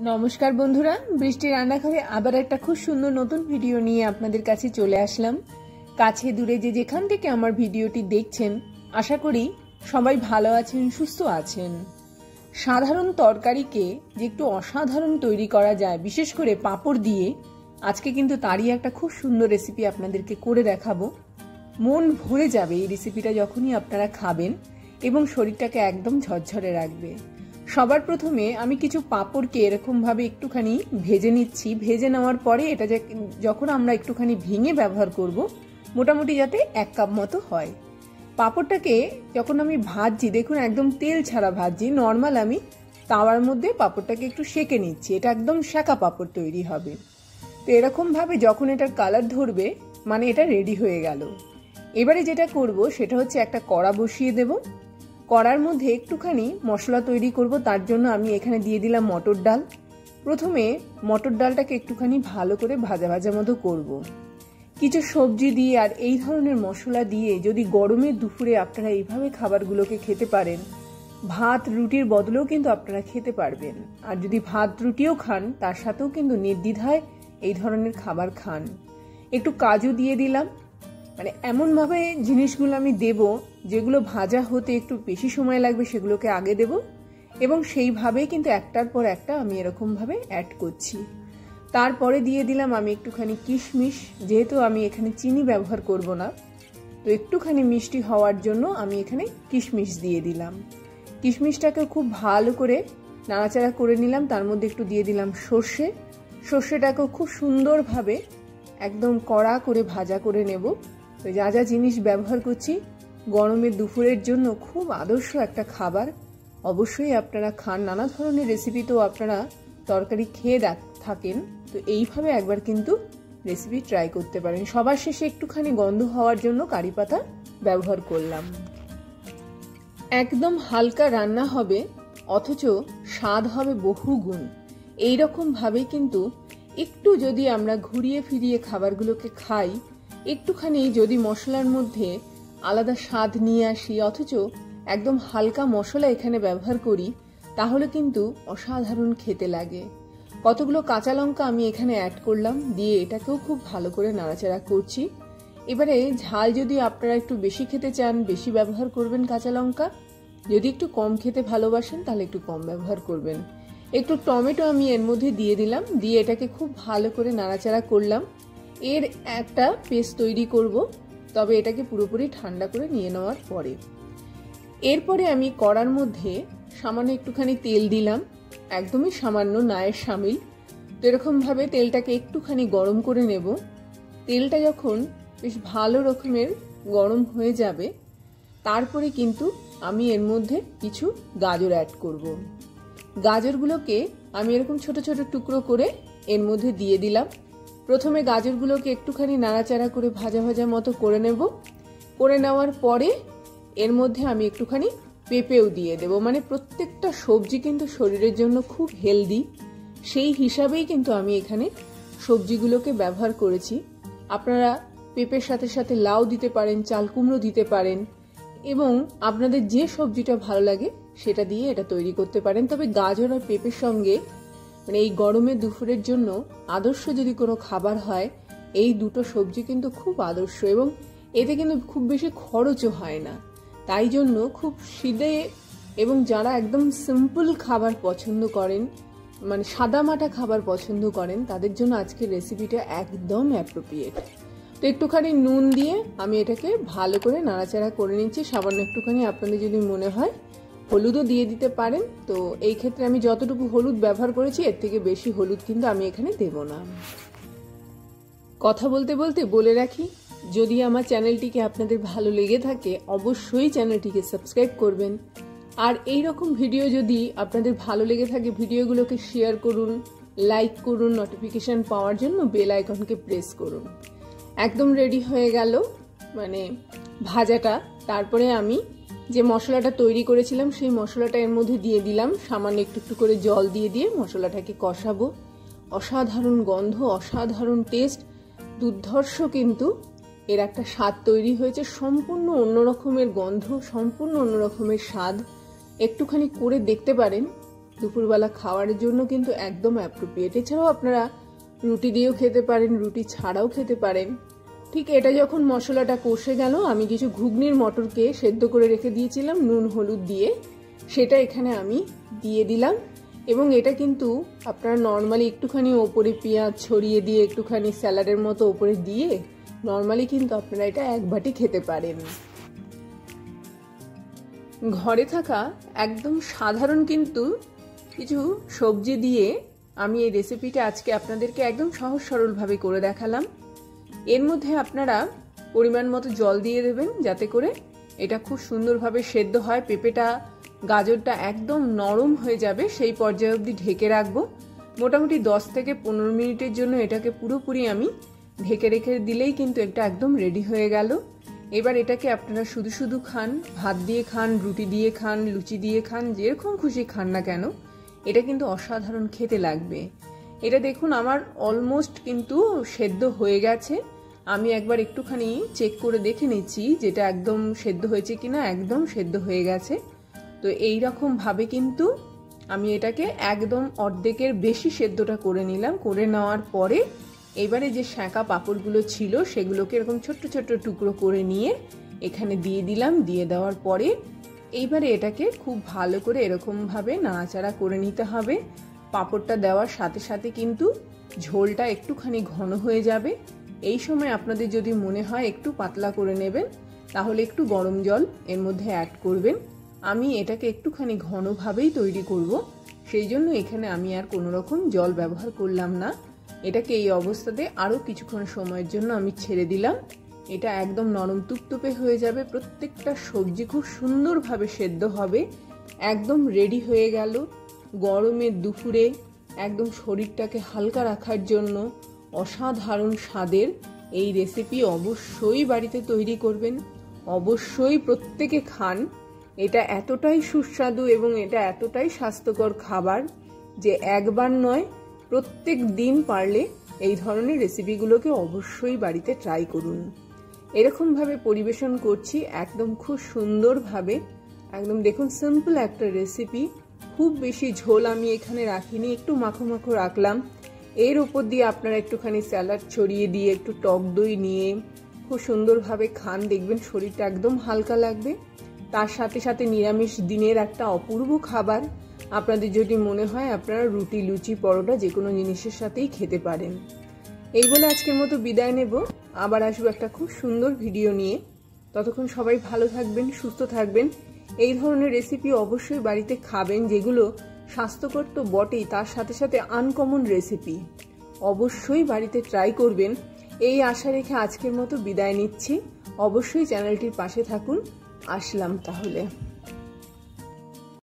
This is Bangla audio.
নমস্কার বন্ধুরা, বৃষ্টির রান্নাঘরে আবার একটা খুব সুন্দর নতুন ভিডিও নিয়ে আপনাদের কাছে চলে আসলাম। কাছে দূরে যে যেখান থেকে আমার ভিডিওটি দেখছেন, আশা করি সবাই ভালো আছেন, সুস্থ আছেন। সাধারণ তরকারিকে যে একটু অসাধারণ তৈরি করা যায়, বিশেষ করে পাঁপড় দিয়ে, আজকে কিন্তু তারই একটা খুব সুন্দর রেসিপি আপনাদেরকে করে দেখাবো। মন ভরে যাবে এই রেসিপিটা যখনই আপনারা খাবেন এবং শরীরটাকে একদম ঝরঝরে রাখবে। সবার প্রথমে আমি কিছু পাঁপড়কে এরকমভাবে একটুখানি ভেজে নিচ্ছি। ভেজে নেওয়ার পরে এটা যখন আমরা একটুখানি ভেঙে ব্যবহার করব, মোটামুটি যাতে 1 কাপ মতো হয়। পাঁপড়টাকে যখন আমি ভাজছি, দেখুন একদম তেল ছাড়া ভাজছি, নর্মাল আমি তাওয়ার মধ্যে পাঁপড়টাকে একটু সেঁকে নিচ্ছি। এটা একদম সেঁকা পাঁপড় তৈরি হবে। তো এরকমভাবে যখন এটার কালার ধরবে, মানে এটা রেডি হয়ে গেল। এবারে যেটা করব সেটা হচ্ছে একটা কড়া বসিয়ে দেব। কড়ার মধ্যে একটুখানি মশলা তৈরি করব। তার জন্য আমি এখানে দিয়ে দিলাম মটর ডাল। প্রথমে মটর ডালটাকে একটুখানি ভালো করে ভাজা ভাজা মতো করব। কিছু সবজি দিয়ে আর এই ধরনের মশলা দিয়ে যদি গরমের দুপুরে আপনারা এইভাবে খাবারগুলোকে খেতে পারেন, ভাত রুটির বদলেও কিন্তু আপনারা খেতে পারবেন। আর যদি ভাত রুটিও খান, তার সাথেও কিন্তু নির্দ্বিধায় এই ধরনের খাবার খান। একটু কাজু দিয়ে দিলাম। মানে এমনভাবে জিনিসগুলো আমি দেব যেগুলো ভাজা হতে একটু বেশি সময় লাগবে, সেগুলোকে আগে দেব এবং সেইভাবেই কিন্তু একটার পর একটা আমি এরকমভাবে অ্যাড করছি। তারপরে দিয়ে দিলাম আমি একটুখানি কিশমিশ। যেহেতু আমি এখানে চিনি ব্যবহার করব না, তো একটুখানি মিষ্টি হওয়ার জন্য আমি এখানে কিশমিশ দিয়ে দিলাম। কিশমিশটাকে খুব ভালো করে নাড়াচাড়া করে নিলাম। তার মধ্যে একটু দিয়ে দিলাম সর্ষে। সর্ষেটাকেও খুব সুন্দরভাবে একদম কড়া করে ভাজা করে নেব। তো যা যা জিনিস ব্যবহার করছি, গরমের দুপুরের জন্য খুব আদর্শ একটা খাবার। অবশ্যই আপনারা খান। নানা ধরনের রেসিপি তো আপনারা তরকারি খেয়ে থাকেন, তো এইভাবে একবার কিন্তু রেসিপি ট্রাই করতে পারেন। সবার শেষে একটুখানি গন্ধ হওয়ার জন্য কারি পাতা ব্যবহার করলাম। একদম হালকা রান্না হবে, অথচ স্বাদ হবে বহুগুণ। এইরকম ভাবে কিন্তু একটু যদি আমরা ঘুরিয়ে ফিরিয়ে খাবারগুলোকে খাই, একটুখানি যদি মশলার মধ্যে আলাদা স্বাদ নিয়ে আসি, অথচ একদম হালকা মশলা এখানে ব্যবহার করি, তাহলে কিন্তু অসাধারণ খেতে লাগে। কতগুলো কাঁচা লঙ্কা আমি এখানে অ্যাড করলাম, দিয়ে এটাকেও খুব ভালো করে নাড়াচাড়া করছি। এবারে ঝাল যদি আপনারা একটু বেশি খেতে চান, বেশি ব্যবহার করবেন কাঁচা লঙ্কা। যদি একটু কম খেতে ভালোবাসেন, তাহলে একটু কম ব্যবহার করবেন। একটু টমেটো আমি এর মধ্যে দিয়ে দিলাম, দিয়ে এটাকে খুব ভালো করে নাড়াচাড়া করলাম। এর একটা পেস্ট তৈরি করব, তবে এটাকে পুরোপুরি ঠান্ডা করে নিয়ে নেওয়ার পরে। এরপরে আমি কড়ার মধ্যে সামান্য একটুখানি তেল দিলাম, একদমই সামান্য, নায়ের সামিল। তো এরকমভাবে তেলটাকে একটুখানি গরম করে নেব। তেলটা যখন বেশ ভালো রকমের গরম হয়ে যাবে, তারপরে কিন্তু আমি এর মধ্যে কিছু গাজর অ্যাড করব। গাজরগুলোকে আমি এরকম ছোট ছোট টুকরো করে এর মধ্যে দিয়ে দিলাম। প্রথমে গাজরগুলোকে একটুখানি নাড়াচাড়া করে ভাজা ভাজা মতো করে নেব। করে নেওয়ার পরে এর মধ্যে আমি একটুখানি পেঁপেও দিয়ে দেব। মানে প্রত্যেকটা সবজি কিন্তু শরীরের জন্য খুব হেলদি, সেই হিসাবেই কিন্তু আমি এখানে সবজিগুলোকে ব্যবহার করেছি। আপনারা পেঁপের সাথে সাথে লাউ দিতে পারেন, চাল কুমড়ো দিতে পারেন, এবং আপনাদের যে সবজিটা ভালো লাগে সেটা দিয়ে এটা তৈরি করতে পারেন। তবে গাজর আর পেঁপের সঙ্গে, মানে এই গরমে দুপুরের জন্য আদর্শ যদি কোনো খাবার হয়, এই দুটো সবজি কিন্তু খুব আদর্শ, এবং এতে কিন্তু খুব বেশি খরচও হয় না। তাই জন্য খুব শীতে, এবং যারা একদম সিম্পল খাবার পছন্দ করেন, মানে সাদামাটা খাবার পছন্দ করেন, তাদের জন্য আজকের রেসিপিটা একদম অ্যাপ্রোপ্রিয়েট। তো একটুখানি নুন দিয়ে আমি এটাকে ভালো করে নাড়াচাড়া করে নিচ্ছি। সামান্য একটুখানি আপনাদের যদি মনে হয় হলুদও দিয়ে দিতে পারেন। তো এই ক্ষেত্রে আমি যতটুকু হলুদ ব্যবহার করেছি, এর থেকে বেশি হলুদ কিন্তু আমি এখানে দেব না। কথা বলতে বলতে বলে রাখি, যদি আমার চ্যানেলটিকে আপনাদের ভালো লেগে থাকে, অবশ্যই চ্যানেলটিকে সাবস্ক্রাইব করবেন। আর এই রকম ভিডিও যদি আপনাদের ভালো লেগে থাকে, ভিডিওগুলোকে শেয়ার করুন, লাইক করুন, নোটিফিকেশন পাওয়ার জন্য বেল আইকনকে প্রেস করুন। একদম রেডি হয়ে গেল মানে ভাজাটা। তারপরে আমি যে মশলাটা তৈরি করেছিলাম, সেই মশলাটা এর মধ্যে দিয়ে দিলাম। সামান্য একটু একটু করে জল দিয়ে দিয়ে মশলাটাকে কষাবো। অসাধারণ গন্ধ, অসাধারণ টেস্ট, দুর্ধর্ষ কিন্তু এর একটা স্বাদ তৈরি হয়েছে। সম্পূর্ণ অন্য রকমের গন্ধ, সম্পূর্ণ অন্য রকমের স্বাদ। একটুখানি করে দেখতে পারেন, দুপুরবেলা খাওয়ার জন্য কিন্তু একদম অ্যাপ্রোপ্রিয়েট। এছাড়াও আপনারা রুটি দিয়েও খেতে পারেন, রুটি ছাড়াও খেতে পারেন। ঠিক এটা যখন মশলাটা কষে গেল, আমি কিছু ঘুগনির মটরকে সেদ্ধ করে রেখে দিয়েছিলাম নুন হলুদ দিয়ে, সেটা এখানে আমি দিয়ে দিলাম। এবং এটা কিন্তু আপনারা নর্মালি একটুখানি ওপরে পেঁয়াজ ছড়িয়ে দিয়ে একটুখানি স্যালাডের মতো ওপরে দিয়ে নর্মালি কিন্তু আপনারা এটা এক বাটি খেতে পারেন। ঘরে থাকা একদম সাধারণ কিন্তু কিছু সবজি দিয়ে আমি এই রেসিপিটা আজকে আপনাদেরকে একদম সহজ সরলভাবে করে দেখালাম। এর মধ্যে আপনারা পরিমাণ মতো জল দিয়ে দেবেন যাতে করে এটা খুব সুন্দরভাবে সেদ্ধ হয়। পেঁপেটা গাজরটা একদম নরম হয়ে যাবে সেই পর্যায়ে অবধি ঢেকে রাখবো। মোটামুটি 10 থেকে 15 মিনিটের জন্য এটাকে পুরোপুরি আমি ঢেকে রেখে দিলেই কিন্তু এটা একদম রেডি হয়ে গেল। এবার এটাকে আপনারা শুধু শুধু খান, ভাত দিয়ে খান, রুটি দিয়ে খান, লুচি দিয়ে খান, যেরকম খুশি খান না কেন, এটা কিন্তু অসাধারণ খেতে লাগবে। এটা দেখুন আমার অলমোস্ট কিন্তু সেদ্ধ হয়ে গেছে। আমি একবার একটুখানি চেক করে দেখে নিচ্ছি যেটা একদম সেদ্ধ হয়েছে কিনা। একদম সেদ্ধ হয়ে গেছে। তো এই রকম ভাবে কিন্তু আমি এটাকে একদম অর্ধেকের বেশি সেদ্ধটা করে নিলাম। করে নেওয়ার পরে এবারে যে শাঁকা পাঁপড়গুলো ছিল সেগুলোকে এরকম ছোট্ট ছোট্ট টুকরো করে নিয়ে এখানে দিয়ে দিলাম। দিয়ে দেওয়ার পরে এইবারে এটাকে খুব ভালো করে এরকমভাবে নাড়াচাড়া করে নিতে হবে। পাঁপড়টা দেওয়ার সাথে সাথে কিন্তু ঝোলটা একটুখানি ঘন হয়ে যাবে। এই সময় আপনাদের যদি মনে হয় একটু পাতলা করে নেবেন, তাহলে একটু গরম জল এর মধ্যে অ্যাড করবেন। আমি এটাকে একটুখানি ঘনভাবেই তৈরি করব, সেই জন্য এখানে আমি আর কোনো রকম জল ব্যবহার করলাম না। এটাকে এই অবস্থাতে আরও কিছুক্ষণ সময়ের জন্য আমি ছেড়ে দিলাম। এটা একদম নরম তুপতুপে হয়ে যাবে, প্রত্যেকটা সবজি খুব সুন্দরভাবে সেদ্ধ হবে। একদম রেডি হয়ে গেল। গরমের দুপুরে একদম শরীরটাকে হালকা রাখার জন্য অসাধারণ স্বাদের এই রেসিপি অবশ্যই বাড়িতে তৈরি করবেন। অবশ্যই প্রত্যেকে খান। এটা এতটাই সুস্বাদু এবং এটা এতটাই স্বাস্থ্যকর খাবার যে একবার নয়, প্রত্যেক দিন পারলে এই ধরনের রেসিপিগুলোকে অবশ্যই বাড়িতে ট্রাই করুন। এরকমভাবে পরিবেশন করছি একদম খুব সুন্দরভাবে। একদম দেখুন সিম্পল একটা রেসিপি, খুব বেশি ঝোল আমি এখানে রাখিনি, একটু মাখো মাখো রাখলাম। এর উপর দিয়ে আপনারা একটুখানি স্যালাড ছড়িয়ে দিয়ে একটু টক দই নিয়ে খুব সুন্দরভাবে খান, দেখবেন শরীরটা একদম হালকা লাগবে। তার সাথে সাথে নিরামিষ দিনের একটা অপূর্ব খাবার। আপনাদের যদি মনে হয় আপনারা রুটি, লুচি, পরোটা যে কোনো জিনিসের সাথেই খেতে পারেন। এই বলে আজকের মতো বিদায় নেব। আবার আসবো একটা খুব সুন্দর ভিডিও নিয়ে। ততক্ষণ সবাই ভালো থাকবেন, সুস্থ থাকবেন। এই ধরনের রেসিপি অবশ্যই বাড়িতে খাবেন, যেগুলো স্বাস্থ্যকর তো বটেই, তার সাথে সাথে আনকমন রেসিপি অবশ্যই বাড়িতে ট্রাই করবেন। এই আশা রেখে আজকের মতো বিদায় নিচ্ছি। অবশ্যই চ্যানেলটির পাশে থাকুন। আসলাম তাহলে।